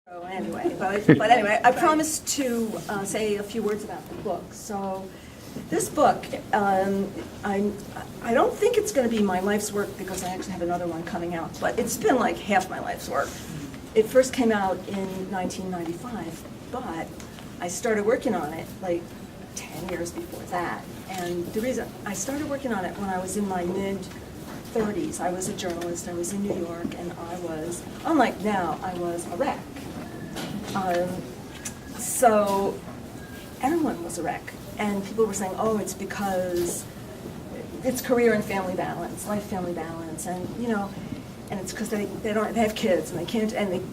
So anyway, but anyway, I promised to say a few words about the book. So this book, I don't think it's going to be my life's work because I actually have another one coming out, but it's been like half my life's work. It first came out in 1995, but I started working on it like 10 years before that. And the reason I started working on it when I was in my mid-30s, I was a journalist, I was in New York, and I was, unlike now, I was a wreck. So everyone was a wreck, and people were saying, oh, it's because it's career and family balance, life-family balance, and you know, and it's because they have kids and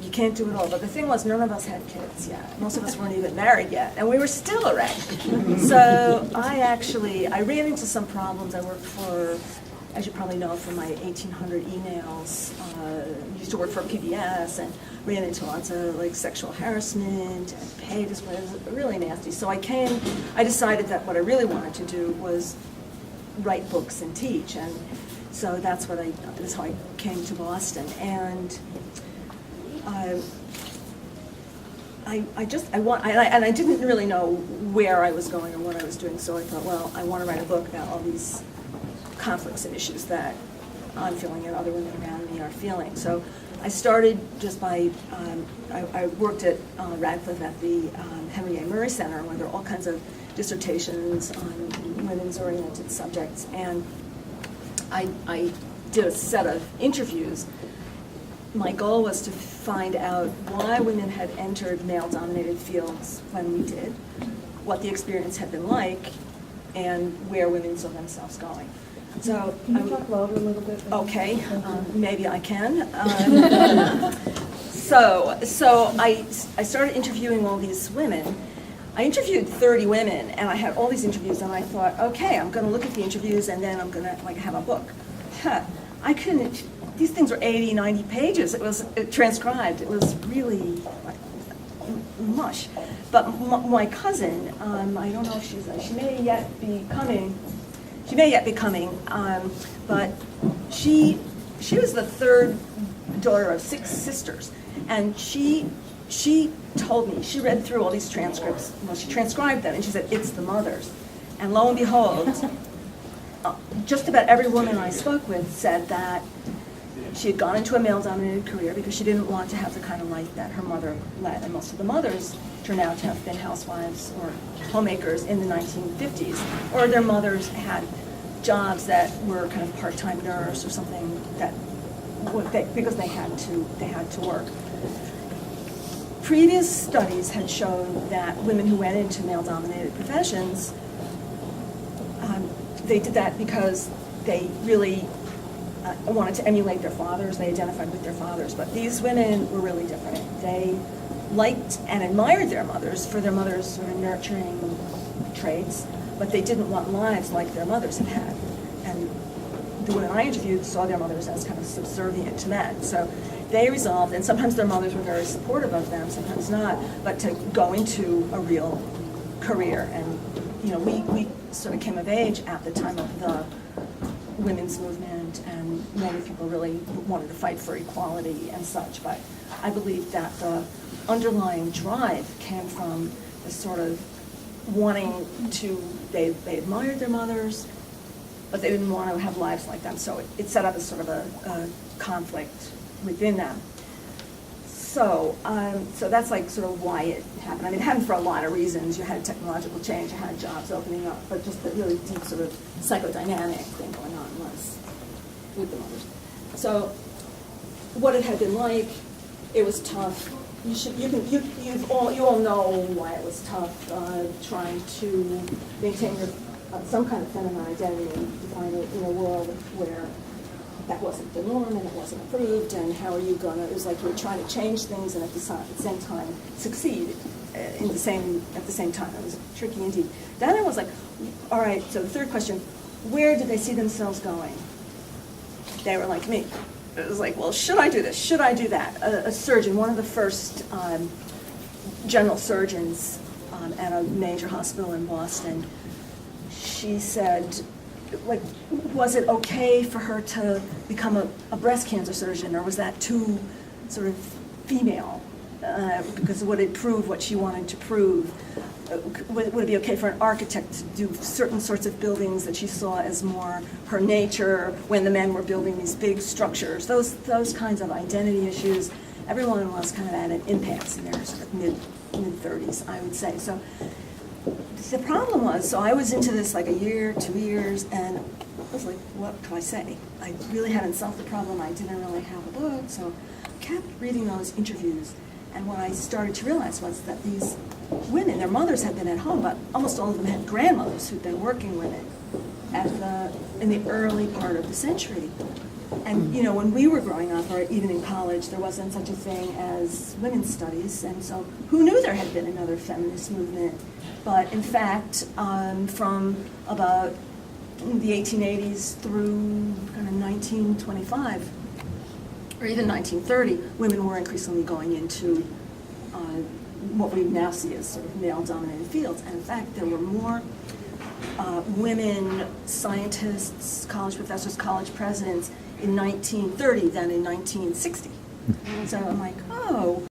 you can't do it all. But the thing was, none of us had kids yet. Most of us weren't even married yet, and we were still a wreck. So I ran into some problems. I worked for, as you probably know from my 1,800 emails, used to work for PBS and ran into lots of like sexual harassment and pay discrimination. It was really nasty. So I decided that what I really wanted to do was write books and teach, and so that's how I came to Boston. And I didn't really know where I was going or what I was doing, so I thought, well, I want to write a book about all these conflicts and issues that I'm feeling and other women around me are feeling. So I started just by, I worked at Radcliffe at the Henry A. Murray Center, where there are all kinds of dissertations on women's oriented subjects, and I did a set of interviews. My goal was to find out why women had entered male-dominated fields when we did, what the experience had been like, and where women saw themselves going. So can you talk louder a little bit? Okay, maybe I can. So I started interviewing all these women. I interviewed 30 women, and I had all these interviews, and I thought, okay, I'm going to look at the interviews, and then I'm going to like have a book. I couldn't. These things were 80, 90 pages. It was transcribed. It was really like, mush. But my cousin, I don't know if she may yet be coming. She may yet be coming, but she was the third daughter of 6 sisters, and she told me, she read through all these transcripts, well, she transcribed them, and she said, it's the mothers. And lo and behold, just about every woman I spoke with said that she had gone into a male-dominated career because she didn't want to have the kind of life that her mother led, and most of the mothers turned out to have been housewives or homemakers in the 1950s, or their mothers had jobs that were kind of part-time nurse or something because they had to work. Previous studies had shown that women who went into male-dominated professions, they did that because they really wanted to emulate their fathers. They identified with their fathers, but these women were really different. They liked and admired their mothers for their mothers' sort of nurturing traits, but they didn't want lives like their mothers had had. And the women I interviewed saw their mothers as kind of subservient to men. So they resolved, and sometimes their mothers were very supportive of them, sometimes not, but to go into a real career. And you know, we sort of came of age at the time of the women's movement, and many people really wanted to fight for equality and such, but I believe that the underlying drive came from this sort of wanting to, they admired their mothers, but they didn't want to have lives like them, so it set up a sort of a conflict within them. So that's like sort of why it happened. I mean, it happened for a lot of reasons. You had technological change, you had jobs opening up, but just the really deep sort of psychodynamic thing going on was with the mothers. So what it had been like, it was tough. You all know why it was tough, trying to maintain your some kind of feminine identity and define it in a world where that wasn't the norm and it wasn't approved, and how are you gonna, it was like you were trying to change things and at the same time succeed at the same time. It was tricky indeed. Then it was like, all right, so the third question, where did they see themselves going? They were like me. It was like, well, should I do this? Should I do that? A surgeon, one of the first general surgeons at a major hospital in Boston, she said, like, was it okay for her to become a breast cancer surgeon, or was that too sort of female? because would it prove what she wanted to prove? Would it be okay for an architect to do certain sorts of buildings that she saw as more her nature when the men were building these big structures? Those kinds of identity issues. Everyone was kind of at an impasse in their sort of mid-30s, I would say. So the problem was, so I was into this like a year, 2 years, and I was like, what can I say? I really hadn't solved the problem. I didn't really have a book, so I kept reading those interviews. And what I started to realize was that these women, their mothers had been at home, but almost all of them had grandmothers who'd been working with it in the early part of the century. And, you know, when we were growing up, or even in college, there wasn't such a thing as women's studies, and so who knew there had been another feminist movement? But in fact, from about the 1880s through kind of 1925, or even 1930, women were increasingly going into what we now see as sort of male-dominated fields. And in fact, there were more women scientists, college professors, college presidents in 1930 than in 1960. So I'm like, oh.